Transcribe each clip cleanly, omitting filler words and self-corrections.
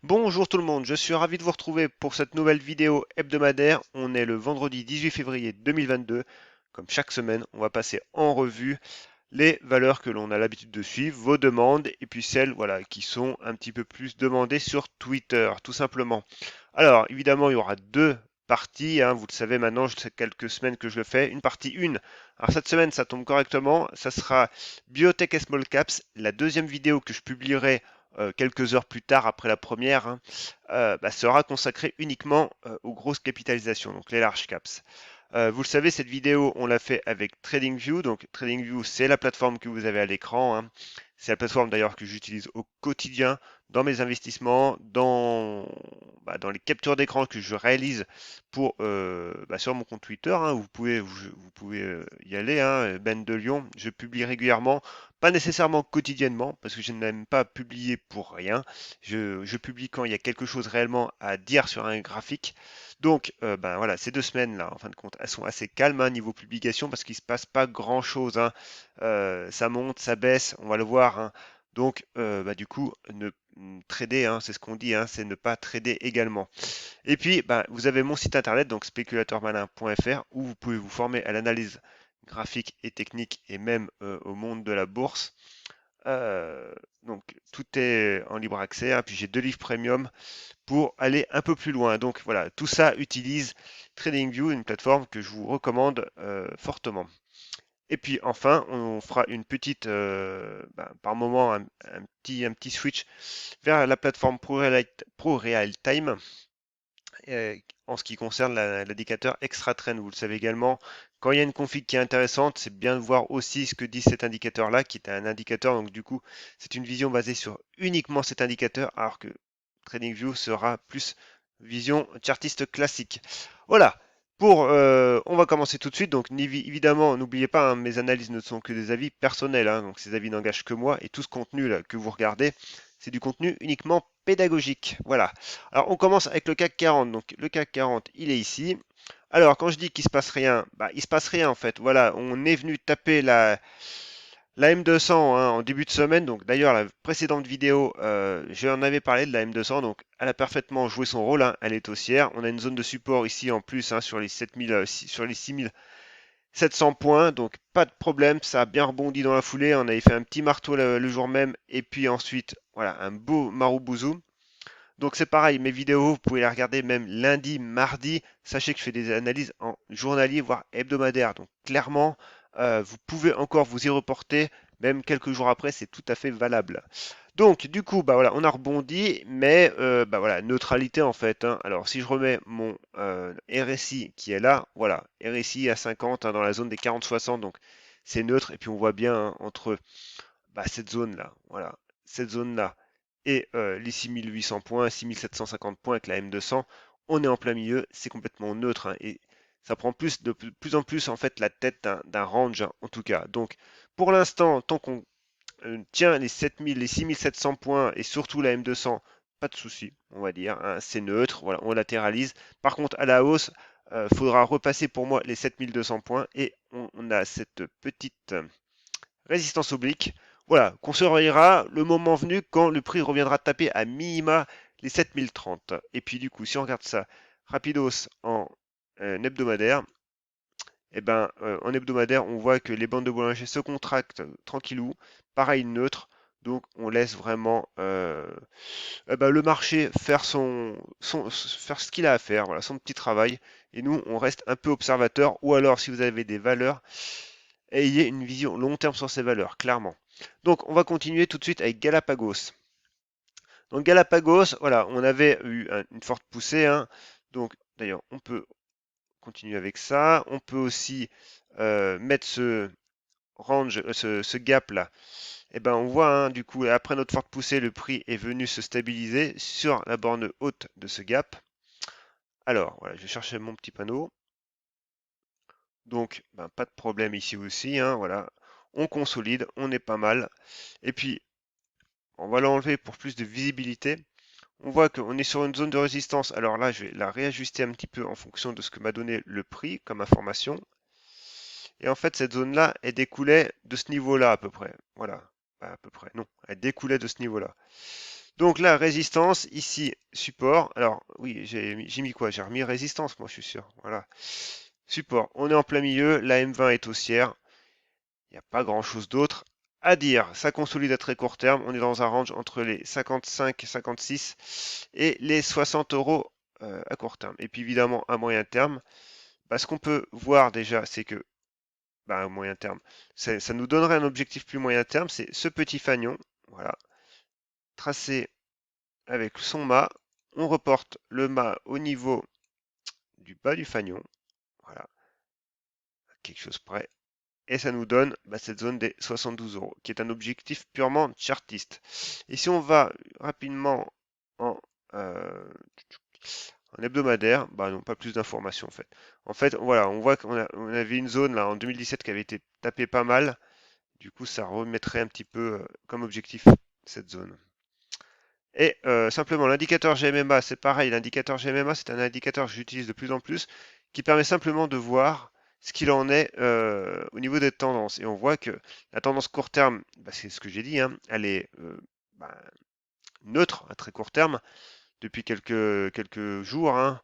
Bonjour tout le monde, je suis ravi de vous retrouver pour cette nouvelle vidéo hebdomadaire. On est le vendredi 18 février 2022. Comme chaque semaine, on va passer en revue les valeurs que l'on a l'habitude de suivre, vos demandes et puis celles voilà, qui sont un petit peu plus demandées sur Twitter, tout simplement. Alors, évidemment, il y aura deux parties, hein, vous le savez maintenant, sais quelques semaines que je le fais. Une partie 1. Alors cette semaine, ça tombe correctement, ça sera Biotech et Small Caps, la deuxième vidéo que je publierai quelques heures plus tard après la première, hein, sera consacrée uniquement aux grosses capitalisations, donc les large caps. Vous le savez, cette vidéo, on l'a fait avec TradingView. Donc, TradingView, c'est la plateforme que vous avez à l'écran, hein. C'est la plateforme d'ailleurs que j'utilise au quotidien dans mes investissements, dans les captures d'écran que je réalise sur mon compte Twitter, hein. Vous pouvez y aller, hein, Ben de Lyon. Je publie régulièrement, pas nécessairement quotidiennement, parce que je n'aime pas publier pour rien. Je publie quand il y a quelque chose réellement à dire sur un graphique. Donc, voilà, ces 2 semaines-là, en fin de compte, elles sont assez calmes, hein, niveau publication parce qu'il ne se passe pas grand-chose, hein. Ça monte, ça baisse, on va le voir, hein. Donc, du coup, trader, hein, c'est ce qu'on dit, hein, c'est ne pas trader également. Et puis, vous avez mon site internet, donc spéculateurmalin.fr, où vous pouvez vous former à l'analyse graphique et technique et même au monde de la bourse. Donc, tout est en libre accès, hein. Puis j'ai 2 livres premium pour aller un peu plus loin. Donc voilà, tout ça utilise TradingView, une plateforme que je vous recommande fortement. Et puis enfin, on fera une petite, par moment, un petit switch vers la plateforme ProRealTime en ce qui concerne l'indicateur Extra Trend. Vous le savez également, quand il y a une config qui est intéressante, c'est bien de voir aussi ce que dit cet indicateur-là, qui est un indicateur. Donc du coup, c'est une vision basée sur uniquement cet indicateur, alors que TradingView sera plus vision chartiste classique. Voilà. On va commencer tout de suite. Donc, évidemment, n'oubliez pas, hein, mes analyses ne sont que des avis personnels, hein. Donc, ces avis n'engagent que moi. Et tout ce contenu là, que vous regardez, c'est du contenu uniquement pédagogique. Voilà. Alors, on commence avec le CAC 40. Donc, le CAC 40, il est ici. Alors, quand je dis qu'il se passe rien, il se passe rien en fait. Voilà, on est venu taper la M200, hein, en début de semaine. Donc, d'ailleurs, la précédente vidéo, j'en avais parlé de la M200. Donc, elle a parfaitement joué son rôle, hein. Elle est haussière. On a une zone de support ici en plus, hein, sur les 7000, sur les 6700 points. Donc, pas de problème. Ça a bien rebondi dans la foulée. On avait fait un petit marteau le jour même. Et puis ensuite, voilà, un beau maroubouzou. Donc c'est pareil, mes vidéos, vous pouvez les regarder même lundi, mardi. Sachez que je fais des analyses en journalier, voire hebdomadaire. Donc clairement, vous pouvez encore vous y reporter, même quelques jours après, c'est tout à fait valable. Donc du coup, voilà, on a rebondi, mais voilà, neutralité en fait, hein. Alors si je remets mon RSI qui est là, voilà, RSI à 50, hein, dans la zone des 40-60, donc c'est neutre. Et puis on voit bien, hein, entre cette zone-là, voilà, cette zone-là et les 6800 points, 6750 points avec la M200, on est en plein milieu, c'est complètement neutre, hein, et ça prend de plus en plus en fait la tête d'un range, hein, en tout cas. Donc pour l'instant, tant qu'on tient les 7000, les 6700 points et surtout la M200, pas de souci, on va dire, hein, c'est neutre, voilà, on latéralise. Par contre, à la hausse, faudra repasser pour moi les 7200 points et on a cette petite résistance oblique. Voilà, qu'on surveillera le moment venu quand le prix reviendra taper à minima les 7030. Et puis du coup, si on regarde ça rapidos en hebdomadaire, en hebdomadaire, on voit que les bandes de Bollinger se contractent tranquillou, pareil neutre. Donc on laisse vraiment le marché faire ce qu'il a à faire, voilà, son petit travail. Et nous, on reste un peu observateur. Ou alors, si vous avez des valeurs, ayez une vision long terme sur ces valeurs, clairement. Donc, on va continuer tout de suite avec Galapagos. Donc, Galapagos, voilà, on avait eu une forte poussée, hein. Donc, d'ailleurs, on peut continuer avec ça. On peut aussi mettre ce range, ce gap là. Et on voit, hein, du coup, après notre forte poussée, le prix est venu se stabiliser sur la borne haute de ce gap. Alors, voilà, je vais chercher mon petit panneau. Donc, pas de problème ici aussi, hein, voilà. On consolide, on est pas mal. Et puis, on va l'enlever pour plus de visibilité. On voit qu'on est sur une zone de résistance. Alors là, je vais la réajuster un petit peu en fonction de ce que m'a donné le prix comme information. Et en fait, cette zone-là, elle découlait de ce niveau-là à peu près. Voilà. À peu près. Non, elle découlait de ce niveau-là. Donc là, résistance, ici, support. Alors, oui, j'ai mis quoi? J'ai remis résistance, moi, je suis sûr. Voilà. Support, on est en plein milieu, la M20 est haussière. Il n'y a pas grand-chose d'autre à dire. Ça consolide à très court terme. On est dans un range entre les 55 et 56 et les 60 euros à court terme. Et puis évidemment, à moyen terme, ce qu'on peut voir déjà, c'est que à moyen terme, ça nous donnerait un objectif plus moyen terme. C'est ce petit fanion, voilà, tracé avec son mât. On reporte le mât au niveau du bas du fanion, voilà, quelque chose près. Et ça nous donne cette zone des 72 euros, qui est un objectif purement chartiste. Et si on va rapidement en, euh, en hebdomadaire, non, pas plus d'informations en fait. En fait, voilà, on voit on avait une zone là en 2017 qui avait été tapée pas mal. Du coup, ça remettrait un petit peu comme objectif cette zone. Et simplement, l'indicateur GMMA, c'est pareil. L'indicateur GMMA, c'est un indicateur que j'utilise de plus en plus, qui permet simplement de voir ce qu'il en est au niveau des tendances. Et on voit que la tendance court terme, c'est ce que j'ai dit, hein, elle est bah, neutre à très court terme depuis quelques jours, hein,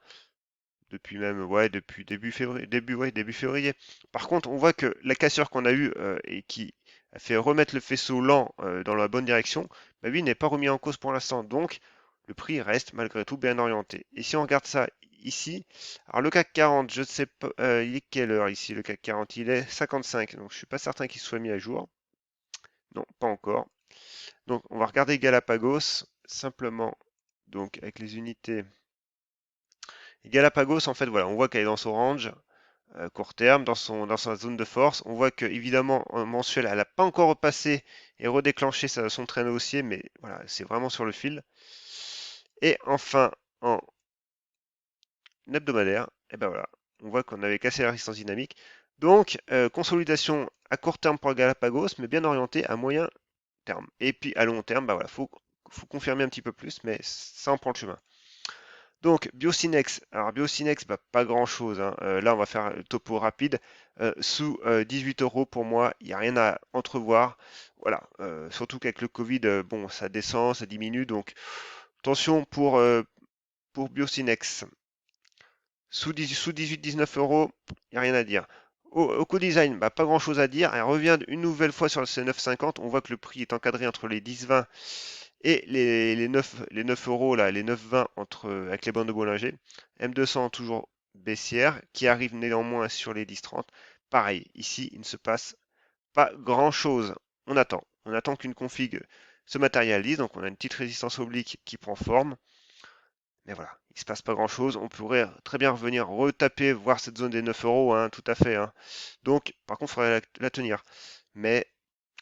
depuis même, ouais, depuis début février, début février. Par contre, on voit que la cassure qu'on a eue et qui a fait remettre le faisceau lent dans la bonne direction, lui n'est pas remis en cause pour l'instant. Donc, le prix reste malgré tout bien orienté. Et si on regarde ça ici, alors le CAC 40, je ne sais pas, il est quelle heure ici le CAC 40? Il est 55, donc je suis pas certain qu'il soit mis à jour. Non, pas encore. Donc, on va regarder Galapagos simplement. Donc, avec les unités. Et Galapagos, en fait, voilà, on voit qu'elle est dans son range court terme, dans sa zone de force. On voit que évidemment en mensuel, elle n'a pas encore repassé et redéclenché son traîneau haussier, mais voilà, c'est vraiment sur le fil. Et enfin, en hebdomadaire, et ben voilà, on voit qu'on avait cassé la résistance dynamique. Donc, consolidation à court terme pour le Galapagos, mais bien orienté à moyen terme. Et puis à long terme, voilà, faut confirmer un petit peu plus, mais ça en prend le chemin. Donc, Biocinex. Alors, Biocinex, pas grand-chose, hein. Là, on va faire le topo rapide. Sous 18 euros pour moi, il n'y a rien à entrevoir. Voilà. Surtout qu'avec le Covid, bon, ça descend, ça diminue. Donc, attention pour Biocinex. Sous 18-19 euros, il n'y a rien à dire. Au co-design, pas grand-chose à dire. Elle revient une nouvelle fois sur le C950. On voit que le prix est encadré entre les 10-20 et les 9 euros, là, les 9,20 avec les bandes de Bollinger. M200 toujours baissière, qui arrive néanmoins sur les 10-30. Pareil, ici, il ne se passe pas grand-chose. On attend qu'une config se matérialise. Donc on a une petite résistance oblique qui prend forme. Mais voilà, il se passe pas grand-chose. On pourrait très bien revenir retaper, voir cette zone des 9 euros, hein, tout à fait, hein. Donc, par contre, il faudrait la tenir. Mais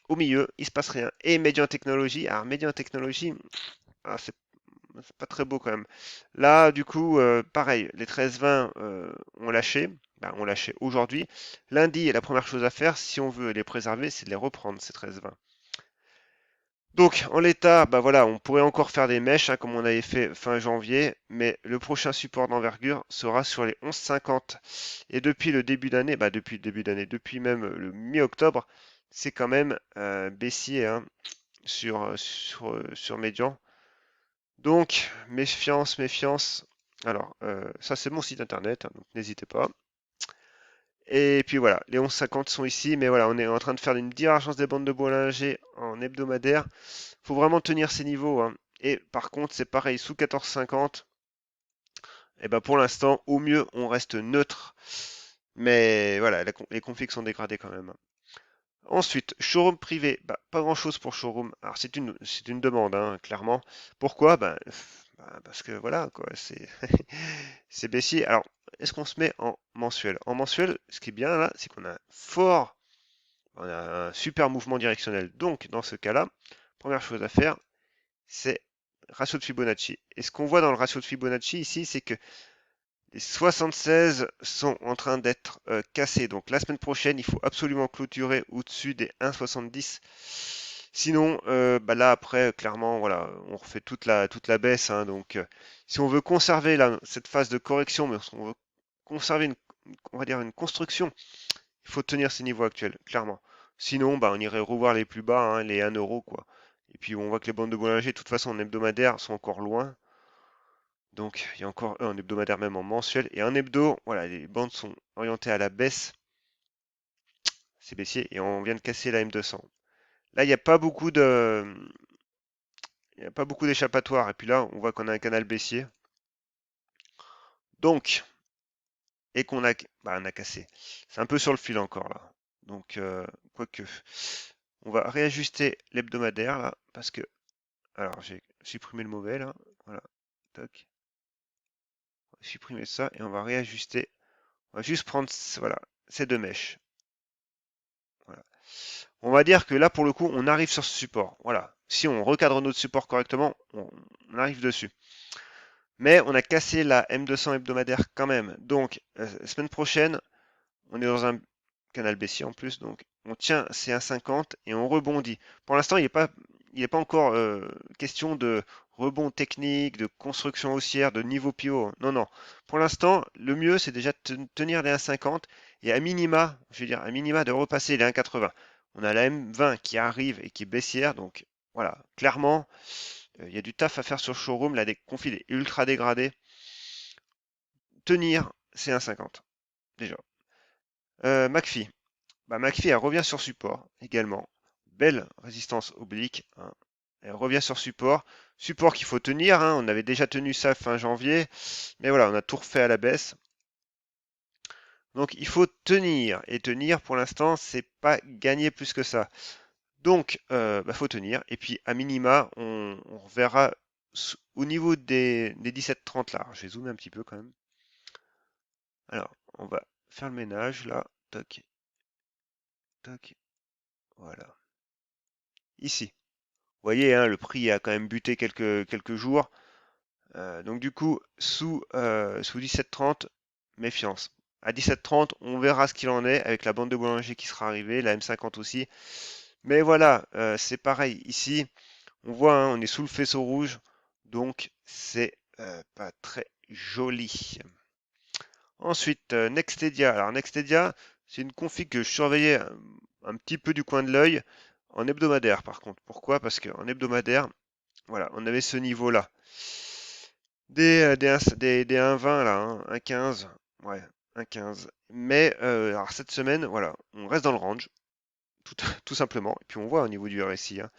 au milieu, il se passe rien. Et Median Technology, alors Median Technology, c'est pas très beau quand même. Là, du coup, pareil, les 13,20 ont lâché. Ont lâché aujourd'hui. Lundi, la première chose à faire, si on veut les préserver, c'est de les reprendre, ces 13,20. Donc, en l'état, voilà, on pourrait encore faire des mèches, hein, comme on avait fait fin janvier, mais le prochain support d'envergure sera sur les 11,50. Et depuis le début d'année, depuis même le mi-octobre, c'est quand même baissier, hein, sur Median. Donc, méfiance, méfiance. Alors, ça c'est mon site internet, hein, donc n'hésitez pas. Et puis voilà, les 11,50 sont ici, mais voilà, on est en train de faire une divergence des bandes de Bollinger en hebdomadaire. Faut vraiment tenir ces niveaux, hein. Et par contre, c'est pareil, sous 14,50, et pour l'instant, au mieux, on reste neutre. Mais voilà, les configs sont dégradés quand même. Ensuite, showroom privé, pas grand chose pour showroom. Alors c'est une demande, hein, clairement. Pourquoi? Parce que voilà, quoi, c'est c'est baissier. Alors, est-ce qu'on se met en mensuel? En mensuel, ce qui est bien là, c'est qu'on a on a un super mouvement directionnel. Donc, dans ce cas-là, première chose à faire, c'est ratio de Fibonacci. Et ce qu'on voit dans le ratio de Fibonacci ici, c'est que les 76 sont en train d'être cassés. Donc la semaine prochaine, il faut absolument clôturer au-dessus des 1,70. Sinon, là après, clairement, voilà, on refait toute la baisse, hein. Donc, si on veut conserver cette phase de correction, mais si on veut conserver on va dire une construction, il faut tenir ces niveaux actuels, clairement. Sinon, on irait revoir les plus bas, hein, les 1 euro, quoi. Et puis on voit que les bandes de Bollinger, de toute façon en hebdomadaire, sont encore loin. Donc il y a encore un hebdomadaire même en mensuel. Et en hebdo, voilà, les bandes sont orientées à la baisse. C'est baissier. Et on vient de casser la M200. Là, il n'y a pas beaucoup de. Il n'y a pas beaucoup d'échappatoires. Et puis là, on voit qu'on a un canal baissier. Donc, et qu'on a, bah, on a cassé. C'est un peu sur le fil encore là. Donc, quoique, on va réajuster l'hebdomadaire là, parce que, alors j'ai supprimé le mauvais là, voilà, toc, on va supprimer ça et on va réajuster. On va juste prendre, voilà, ces deux mèches. Voilà. On va dire que là pour le coup, on arrive sur ce support. Voilà. Si on recadre notre support correctement, on arrive dessus. Mais on a cassé la M200 hebdomadaire quand même. Donc, semaine prochaine, on est dans un canal baissier en plus, donc on tient ces 1,50 et on rebondit. Pour l'instant, il n'est pas encore question de rebond technique, de construction haussière, de niveau pivot. Non, non. Pour l'instant, le mieux, c'est déjà de tenir les 1,50 et à minima, je veux dire, à minima de repasser les 1,80. On a la M20 qui arrive et qui est baissière, donc voilà, clairement, il y a du taf à faire sur le showroom. La config est ultra dégradée. Tenir, c'est 1,50 déjà. McPhee. Bah, McPhee, elle revient sur support également. Belle résistance oblique, hein. Elle revient sur support. Support qu'il faut tenir, hein. On avait déjà tenu ça fin janvier. Mais voilà, on a tout refait à la baisse. Donc il faut tenir. Et tenir, pour l'instant, c'est pas gagné plus que ça. Donc, bah, faut tenir. Et puis, à minima, on reverra au niveau des 17,30 là. Je vais zoomer un petit peu quand même. Alors, on va faire le ménage là. Toc, toc. Voilà. Ici. Vous voyez, hein, le prix a quand même buté quelques jours. Donc du coup, sous 17,30, méfiance. À 17,30, on verra ce qu'il en est avec la bande de Bollinger qui sera arrivée, la M50 aussi. Mais voilà, c'est pareil. Ici, on voit, hein, on est sous le faisceau rouge, donc c'est pas très joli. Ensuite, Nextedia. Alors Nextedia, c'est une config que je surveillais un petit peu du coin de l'œil en hebdomadaire par contre. Pourquoi? Parce qu'en hebdomadaire, voilà, on avait ce niveau-là. Des 1,20 là, hein, 1,15. Ouais, 1,15. Mais alors cette semaine, voilà, on reste dans le range, tout, tout simplement. Et puis on voit au niveau du RSI, hein,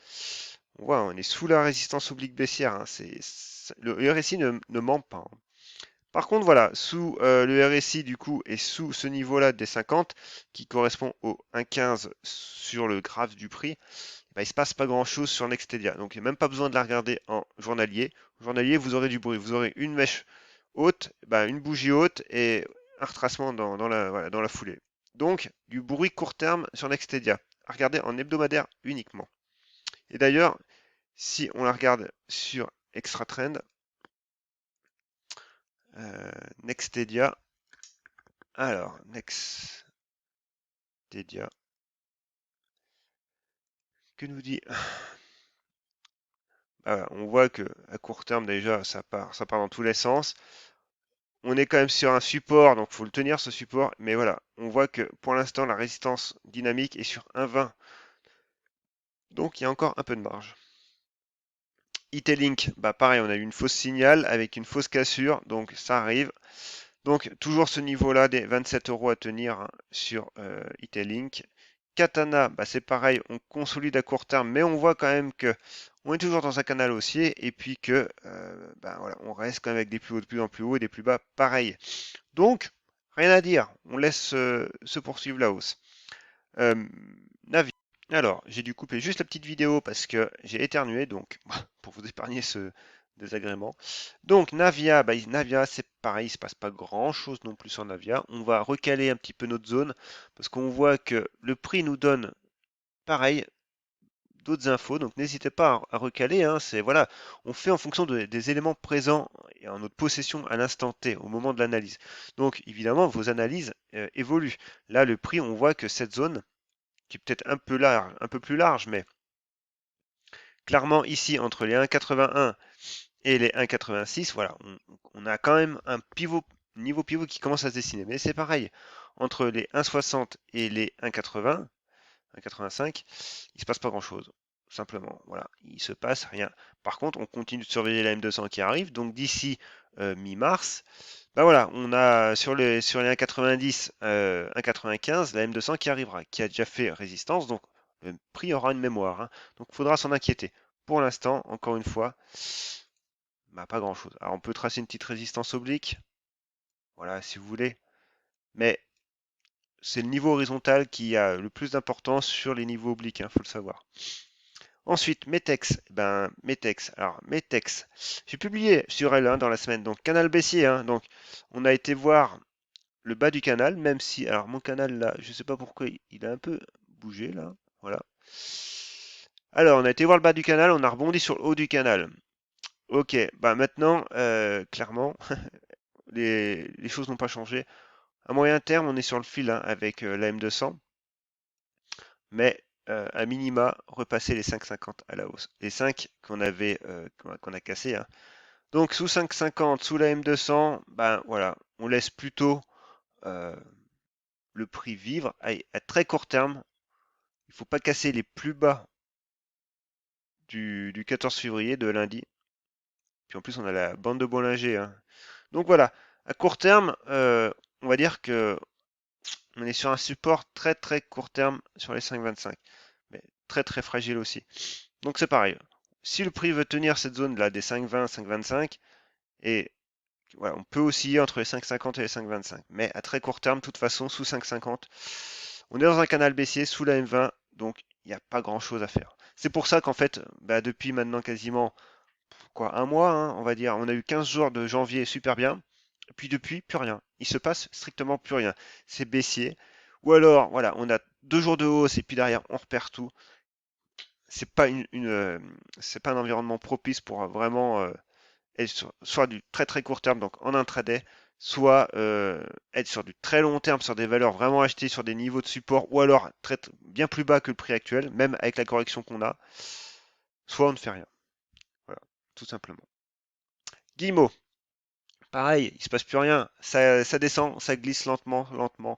on voit, on est sous la résistance oblique baissière, hein, le RSI ne ment pas, hein. Par contre, voilà, sous le RSI du coup et sous ce niveau-là des 50, qui correspond au 1,15 sur le graphe du prix, bah, il ne se passe pas grand-chose sur Nextedia. Donc il n'y a même pas besoin de la regarder en journalier. Journalier, vous aurez du bruit. Vous aurez une mèche haute, bah, une bougie haute et un retracement voilà, dans la foulée. Donc du bruit court terme sur Nextedia. À regarder en hebdomadaire uniquement. Et d'ailleurs, si on la regarde sur Extra Trend, Nextedia, alors Nextedia, que nous dit? Ah, on voit que à court terme déjà ça part dans tous les sens. On est quand même sur un support, donc il faut le tenir ce support. Mais voilà, on voit que pour l'instant la résistance dynamique est sur 1,20. Donc il y a encore un peu de marge. Italink, bah pareil, on a eu une fausse signal avec une fausse cassure, donc ça arrive. Donc toujours ce niveau-là des 27 euros à tenir, hein, sur Italink. Katana, bah c'est pareil, on consolide à court terme, mais on voit quand même que on est toujours dans un canal haussier et puis que bah voilà, on reste quand même avec des plus hauts de plus en plus haut et des plus bas pareil. Donc, rien à dire, on laisse se poursuivre la hausse. Navi. Alors, j'ai dû couper juste la petite vidéo parce que j'ai éternué, donc pour vous épargner ce désagrément. Donc Navia, bah, Navia c'est pareil, il se passe pas grand-chose non plus sur Navia. On va recaler un petit peu notre zone parce qu'on voit que le prix nous donne pareil d'autres infos, donc n'hésitez pas à recaler, hein, c'est voilà, on fait en fonction des éléments présents et en notre possession à l'instant T, au moment de l'analyse. Donc évidemment, vos analyses évoluent. Là, le prix, on voit que cette zone, qui est peut-être un peu large, un peu plus large, mais clairement ici, entre les 1,81 et les 1,86, voilà, on a quand même un niveau pivot qui commence à se dessiner. Mais c'est pareil, entre les 1,60 et les 1,80, 1,85, il ne se passe pas grand-chose. tout simplement. Voilà, il se passe rien. Par contre, on continue de surveiller la M200 qui arrive, donc d'ici mi-mars, bah voilà, on a sur les 1,90, 1,95, la M200 qui arrivera, qui a déjà fait résistance, donc le prix aura une mémoire, hein. Donc il faudra s'en inquiéter. Pour l'instant, encore une fois, bah, pas grand-chose. Alors on peut tracer une petite résistance oblique, voilà, si vous voulez, mais c'est le niveau horizontal qui a le plus d'importance sur les niveaux obliques, il faut le savoir. Ensuite, Metex. Alors Metex, j'ai publié sur elle dans la semaine, donc canal baissier, hein, donc on a été voir le bas du canal, même si, alors mon canal là, je sais pas pourquoi il a un peu bougé là, voilà. Alors on a été voir le bas du canal, on a rebondi sur le haut du canal. Ok, bah maintenant, clairement, les choses n'ont pas changé. À moyen terme, on est sur le fil hein, avec la M200, mais à minima, repasser les 5,50 à la hausse. Les 5 qu'on a cassés. Hein. Donc sous 5,50, sous la M200, ben voilà, on laisse plutôt euh, le prix vivre à très court terme. Il ne faut pas casser les plus bas du 14 février de lundi. Puis en plus, on a la bande de Bollinger. Hein. Donc voilà, à court terme, on va dire que on est sur un support très très court terme sur les 5,25, mais très très fragile aussi. Donc c'est pareil. Si le prix veut tenir cette zone là des 5,20, 5,25, et voilà, on peut osciller entre les 5,50 et les 5,25, mais à très court terme, de toute façon, sous 5,50, on est dans un canal baissier sous la M20, donc il n'y a pas grand chose à faire. C'est pour ça qu'en fait, bah, depuis maintenant quasiment quoi, un mois, hein, on va dire, on a eu 15 jours de janvier super bien, et puis depuis, plus rien. Il se passe strictement plus rien. C'est baissier. Ou alors, voilà, on a 2 jours de hausse et puis derrière, on repère tout. C'est pas un environnement propice pour vraiment être soit du très très court terme, donc en intraday, soit être sur du très long terme, sur des valeurs vraiment achetées sur des niveaux de support, ou alors bien plus bas que le prix actuel, même avec la correction qu'on a, soit on ne fait rien. Voilà, tout simplement. Guillemot, pareil, il se passe plus rien. Ça descend, ça glisse lentement, lentement.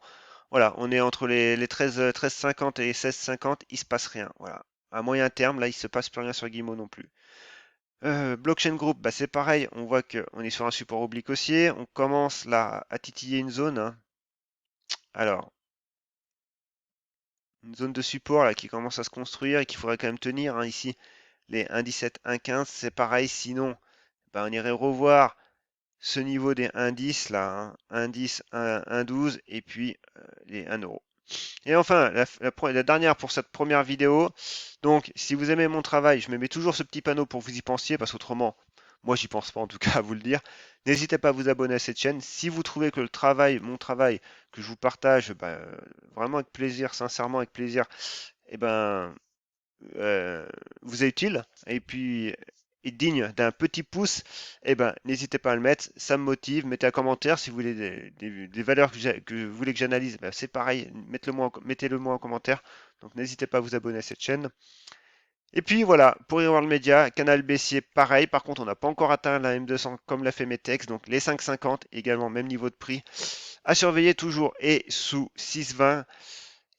Voilà, on est entre les 13,50 et 16,50, il se passe rien. Voilà. À moyen terme, là, il se passe plus rien sur Guillemot non plus. Blockchain Group, bah, c'est pareil, on voit qu'on est sur un support oblique haussier, on commence là à titiller une zone. Hein. Alors, une zone de support là qui commence à se construire et qu'il faudrait quand même tenir. Hein. Ici, les 1,17, 1,15, c'est pareil, sinon, bah, on irait revoir ce niveau des 1,10 là, hein, 1,10, 1,12 et puis les 1 euro. Et enfin, la dernière pour cette première vidéo. Donc, si vous aimez mon travail, je me mets toujours ce petit panneau pour que vous y pensiez, parce qu'autrement, moi, j'y pense pas en tout cas à vous le dire. N'hésitez pas à vous abonner à cette chaîne. Si vous trouvez que mon travail que je vous partage, bah, vraiment avec plaisir, sincèrement avec plaisir, eh ben, euh, vous est utile et puis est digne d'un petit pouce, eh ben, n'hésitez pas à le mettre, ça me motive. Mettez un commentaire si vous voulez des valeurs que vous voulez que j'analyse, ben, c'est pareil, mettez-le moi en commentaire. Donc n'hésitez pas à vous abonner à cette chaîne. Et puis voilà, pour World Media, canal baissier, pareil. Par contre, on n'a pas encore atteint la M200 comme l'a fait Metex, donc les 5,50 également même niveau de prix. À surveiller toujours et sous 6,20,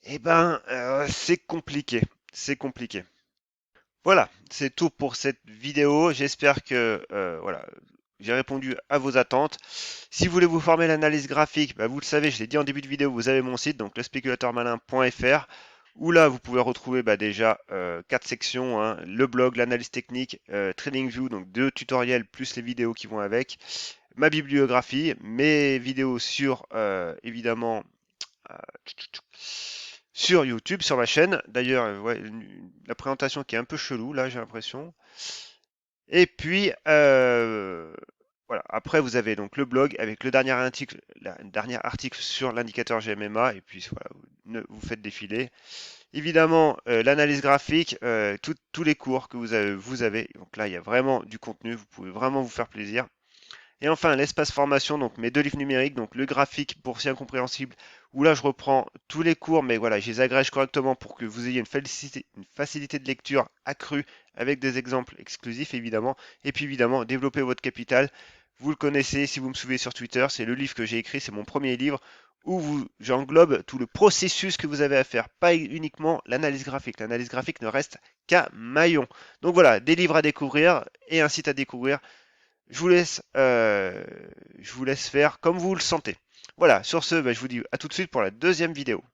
eh ben, c'est compliqué, c'est compliqué. Voilà, c'est tout pour cette vidéo. J'espère que voilà, j'ai répondu à vos attentes. Si vous voulez vous former à l'analyse graphique, bah, vous le savez, je l'ai dit en début de vidéo, vous avez mon site, donc lespéculateurmalin.fr, où là vous pouvez retrouver bah, déjà 4 sections, hein, le blog, l'analyse technique, TradingView, donc 2 tutoriels plus les vidéos qui vont avec, ma bibliographie, mes vidéos sur évidemment euh, sur YouTube, sur ma chaîne. D'ailleurs, ouais, la présentation qui est un peu chelou, là, j'ai l'impression. Et puis, voilà. Après, vous avez donc le blog avec le dernier article sur l'indicateur GMMA. Et puis, voilà, vous faites défiler. Évidemment, l'analyse graphique, tous les cours que vous avez. Donc là, il y a vraiment du contenu. Vous pouvez vraiment vous faire plaisir. Et enfin, l'espace formation, donc mes 2 livres numériques, donc le graphique boursier incompréhensible, où là je reprends tous les cours, mais voilà, je les agrège correctement pour que vous ayez une facilité de lecture accrue avec des exemples exclusifs évidemment. Et puis évidemment, développer votre capital. Vous le connaissez si vous me suivez sur Twitter, c'est le livre que j'ai écrit, c'est mon premier livre où j'englobe tout le processus que vous avez à faire, pas uniquement l'analyse graphique. L'analyse graphique ne reste qu'un maillon. Donc voilà, des livres à découvrir et un site à découvrir. Je vous laisse faire comme vous le sentez. Voilà, sur ce, je vous dis à tout de suite pour la deuxième vidéo.